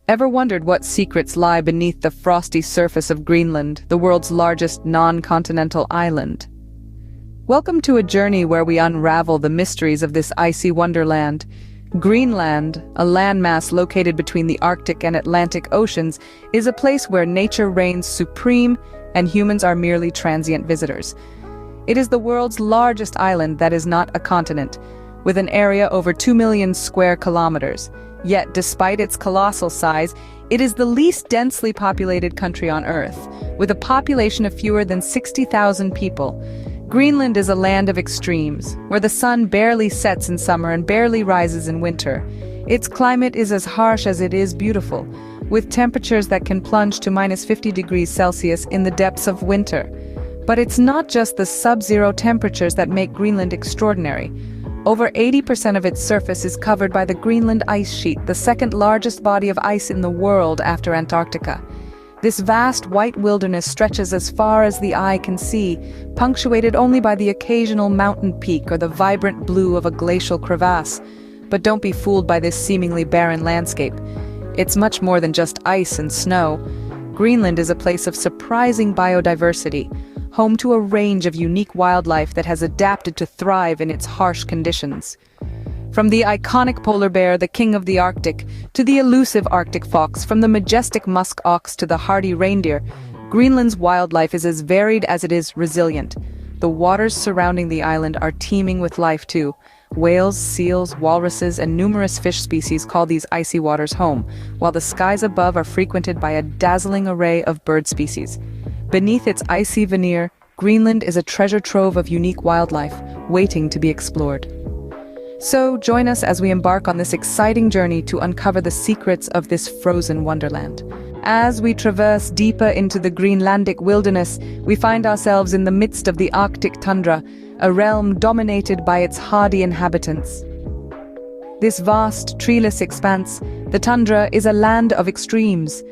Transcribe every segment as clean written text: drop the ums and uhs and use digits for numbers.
Ever wondered what secrets lie beneath the frosty surface of Greenland, the world's largest non-continental island? Welcome to a journey where we unravel the mysteries of this icy wonderland. Greenland, a landmass located between the Arctic and Atlantic Oceans, is a place where nature reigns supreme and humans are merely transient visitors. It is the world's largest island that is not a continent, with an area over 2 million square kilometers. Yet, despite its colossal size, it is the least densely populated country on Earth, with a population of fewer than 60,000 people. Greenland is a land of extremes, where the sun barely sets in summer and barely rises in winter. Its climate is as harsh as it is beautiful, with temperatures that can plunge to -50 degrees Celsius in the depths of winter. But it's not just the sub-zero temperatures that make Greenland extraordinary. Over 80% of its surface is covered by the Greenland ice sheet, the second largest body of ice in the world after Antarctica. This vast white wilderness stretches as far as the eye can see, punctuated only by the occasional mountain peak or the vibrant blue of a glacial crevasse. But don't be fooled by this seemingly barren landscape. It's much more than just ice and snow. Greenland is a place of surprising biodiversity, home to a range of unique wildlife that has adapted to thrive in its harsh conditions. From the iconic polar bear, the king of the Arctic, to the elusive Arctic fox, from the majestic musk ox to the hardy reindeer, Greenland's wildlife is as varied as it is resilient. The waters surrounding the island are teeming with life too. Whales, seals, walruses, and numerous fish species call these icy waters home, while the skies above are frequented by a dazzling array of bird species. Beneath its icy veneer, Greenland is a treasure trove of unique wildlife, waiting to be explored. So join us as we embark on this exciting journey to uncover the secrets of this frozen wonderland. As we traverse deeper into the Greenlandic wilderness, we find ourselves in the midst of the Arctic tundra, a realm dominated by its hardy inhabitants. This vast, treeless expanse, the tundra, is a land of extremes.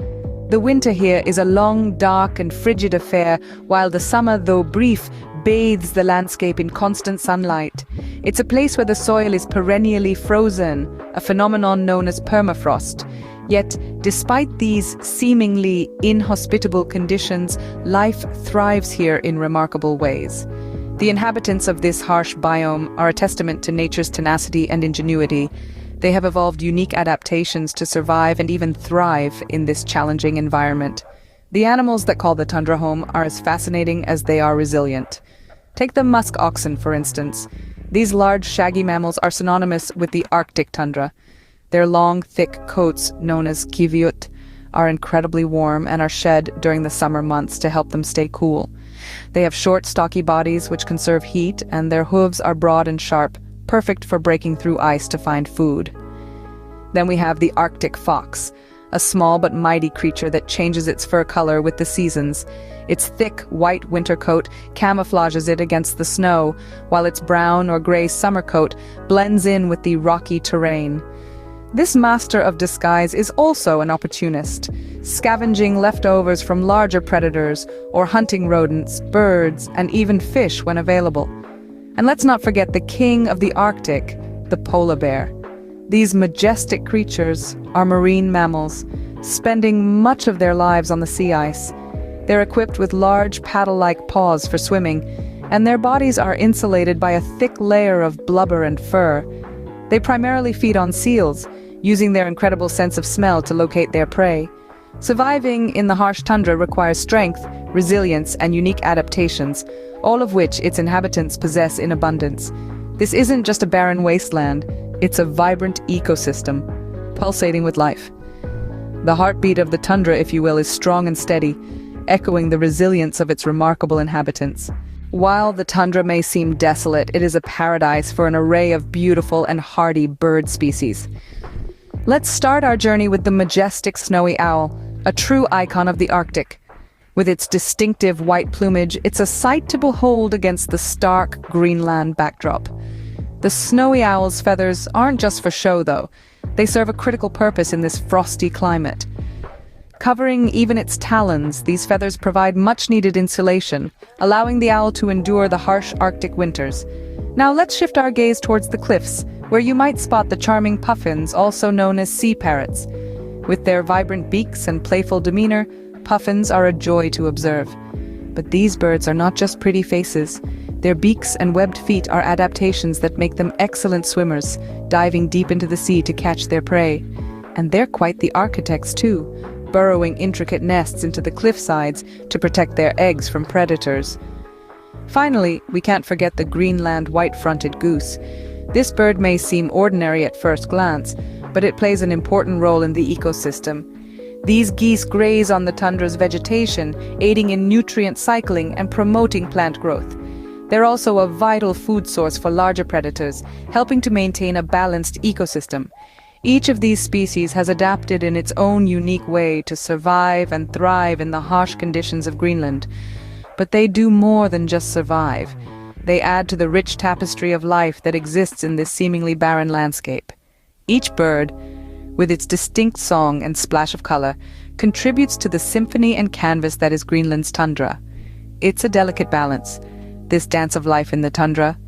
The winter here is a long, dark, and frigid affair, while the summer, though brief, bathes the landscape in constant sunlight. It's a place where the soil is perennially frozen, a phenomenon known as permafrost. Yet, despite these seemingly inhospitable conditions, life thrives here in remarkable ways. The inhabitants of this harsh biome are a testament to nature's tenacity and ingenuity. They have evolved unique adaptations to survive and even thrive in this challenging environment. The animals that call the tundra home are as fascinating as they are resilient. Take the musk oxen, for instance. These large, shaggy mammals are synonymous with the Arctic tundra. Their long, thick coats, known as kiviut, are incredibly warm and are shed during the summer months to help them stay cool. They have short, stocky bodies which conserve heat, and their hooves are broad and sharp, perfect for breaking through ice to find food. Then we have the Arctic fox, a small but mighty creature that changes its fur color with the seasons. Its thick, white winter coat camouflages it against the snow, while its brown or gray summer coat blends in with the rocky terrain. This master of disguise is also an opportunist, scavenging leftovers from larger predators or hunting rodents, birds, and even fish when available. And let's not forget the king of the Arctic, the polar bear. These majestic creatures are marine mammals, spending much of their lives on the sea ice. They're equipped with large paddle-like paws for swimming, and their bodies are insulated by a thick layer of blubber and fur. They primarily feed on seals, using their incredible sense of smell to locate their prey. Surviving in the harsh tundra requires strength, resilience, and unique adaptations, all of which its inhabitants possess in abundance. This isn't just a barren wasteland, it's a vibrant ecosystem, pulsating with life. The heartbeat of the tundra, if you will, is strong and steady, echoing the resilience of its remarkable inhabitants. While the tundra may seem desolate, it is a paradise for an array of beautiful and hardy bird species. Let's start our journey with the majestic snowy owl, a true icon of the Arctic. With its distinctive white plumage, it's a sight to behold against the stark Greenland backdrop. The snowy owl's feathers aren't just for show, though. They serve a critical purpose in this frosty climate. Covering even its talons, these feathers provide much-needed insulation, allowing the owl to endure the harsh Arctic winters. Now let's shift our gaze towards the cliffs, where you might spot the charming puffins, also known as sea parrots. With their vibrant beaks and playful demeanor, puffins are a joy to observe. But these birds are not just pretty faces. Their beaks and webbed feet are adaptations that make them excellent swimmers, diving deep into the sea to catch their prey. And they're quite the architects too, burrowing intricate nests into the cliff sides to protect their eggs from predators. Finally, we can't forget the Greenland white-fronted goose. This bird may seem ordinary at first glance, but it plays an important role in the ecosystem. These geese graze on the tundra's vegetation, aiding in nutrient cycling and promoting plant growth. They're also a vital food source for larger predators, helping to maintain a balanced ecosystem. Each of these species has adapted in its own unique way to survive and thrive in the harsh conditions of Greenland. But they do more than just survive. They add to the rich tapestry of life that exists in this seemingly barren landscape. Each bird, with its distinct song and splash of color, contributes to the symphony and canvas that is Greenland's tundra. It's a delicate balance, this dance of life in the tundra.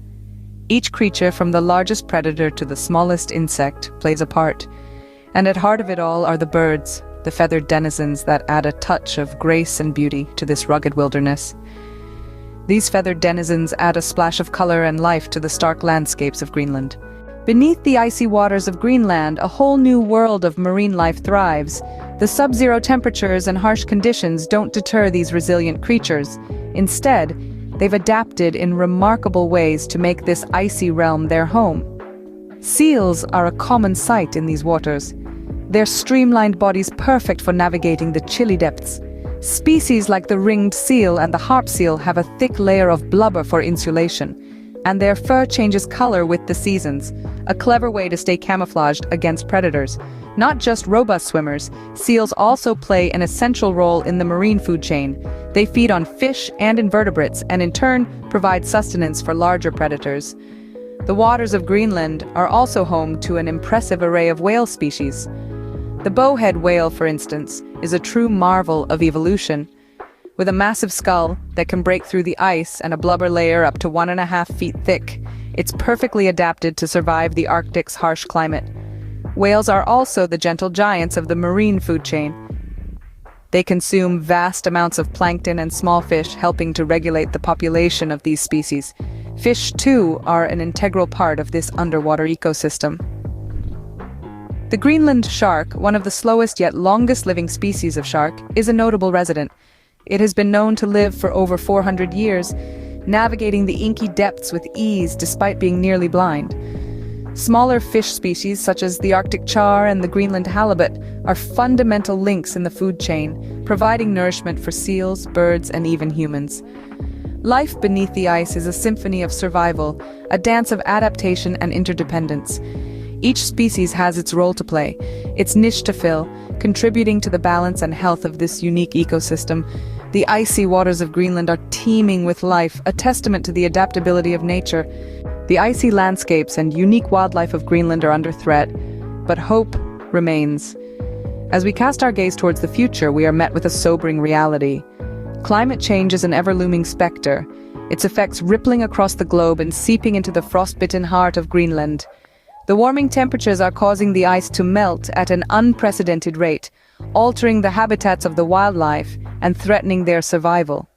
Each creature, from the largest predator to the smallest insect, plays a part. And at heart of it all are the birds, the feathered denizens that add a touch of grace and beauty to this rugged wilderness. These feathered denizens add a splash of color and life to the stark landscapes of Greenland. Beneath the icy waters of Greenland, a whole new world of marine life thrives. The sub-zero temperatures and harsh conditions don't deter these resilient creatures. Instead, they've adapted in remarkable ways to make this icy realm their home. Seals are a common sight in these waters, their streamlined bodies perfect for navigating the chilly depths. Species like the ringed seal and the harp seal have a thick layer of blubber for insulation, and their fur changes color with the seasons, a clever way to stay camouflaged against predators. Not just robust swimmers, seals also play an essential role in the marine food chain. They feed on fish and invertebrates and in turn provide sustenance for larger predators. The waters of Greenland are also home to an impressive array of whale species. The bowhead whale, for instance, is a true marvel of evolution. With a massive skull that can break through the ice and a blubber layer up to 1.5 feet thick, it's perfectly adapted to survive the Arctic's harsh climate. Whales are also the gentle giants of the marine food chain. They consume vast amounts of plankton and small fish, helping to regulate the population of these species. Fish, too, are an integral part of this underwater ecosystem. The Greenland shark, one of the slowest yet longest-living species of shark, is a notable resident. It has been known to live for over 400 years, navigating the inky depths with ease despite being nearly blind. Smaller fish species such as the Arctic char and the Greenland halibut are fundamental links in the food chain, providing nourishment for seals, birds, and even humans. Life beneath the ice is a symphony of survival, a dance of adaptation and interdependence. Each species has its role to play, its niche to fill, contributing to the balance and health of this unique ecosystem. The icy waters of Greenland are teeming with life, a testament to the adaptability of nature. The icy landscapes and unique wildlife of Greenland are under threat, but hope remains. As we cast our gaze towards the future, we are met with a sobering reality. Climate change is an ever-looming specter, its effects rippling across the globe and seeping into the frostbitten heart of Greenland. The warming temperatures are causing the ice to melt at an unprecedented rate, altering the habitats of the wildlife and threatening their survival.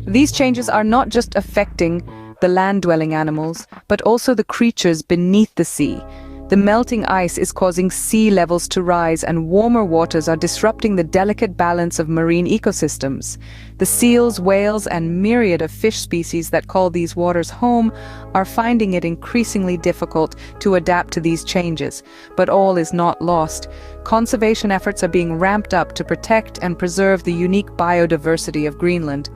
These changes are not just affecting the land-dwelling animals, but also the creatures beneath the sea. The melting ice is causing sea levels to rise, and warmer waters are disrupting the delicate balance of marine ecosystems. The seals, whales, and myriad of fish species that call these waters home are finding it increasingly difficult to adapt to these changes. But all is not lost. Conservation efforts are being ramped up to protect and preserve the unique biodiversity of Greenland.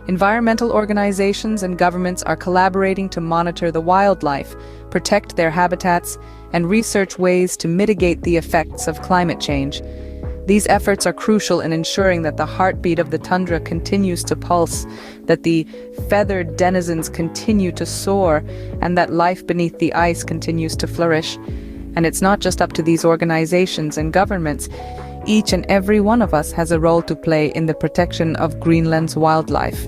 Environmental organizations and governments are collaborating to monitor the wildlife, protect their habitats, and research ways to mitigate the effects of climate change. These efforts are crucial in ensuring that the heartbeat of the tundra continues to pulse, that the feathered denizens continue to soar, and that life beneath the ice continues to flourish. And it's not just up to these organizations and governments. Each and every one of us has a role to play in the protection of Greenland's wildlife.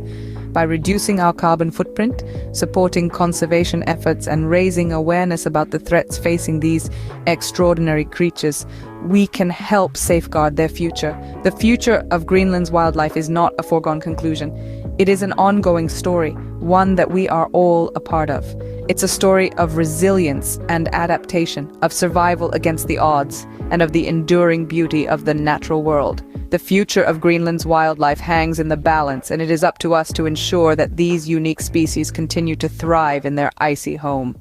By reducing our carbon footprint, supporting conservation efforts, and raising awareness about the threats facing these extraordinary creatures, we can help safeguard their future. The future of Greenland's wildlife is not a foregone conclusion. It is an ongoing story, one that we are all a part of. It's a story of resilience and adaptation, of survival against the odds, and of the enduring beauty of the natural world. The future of Greenland's wildlife hangs in the balance, and it is up to us to ensure that these unique species continue to thrive in their icy home.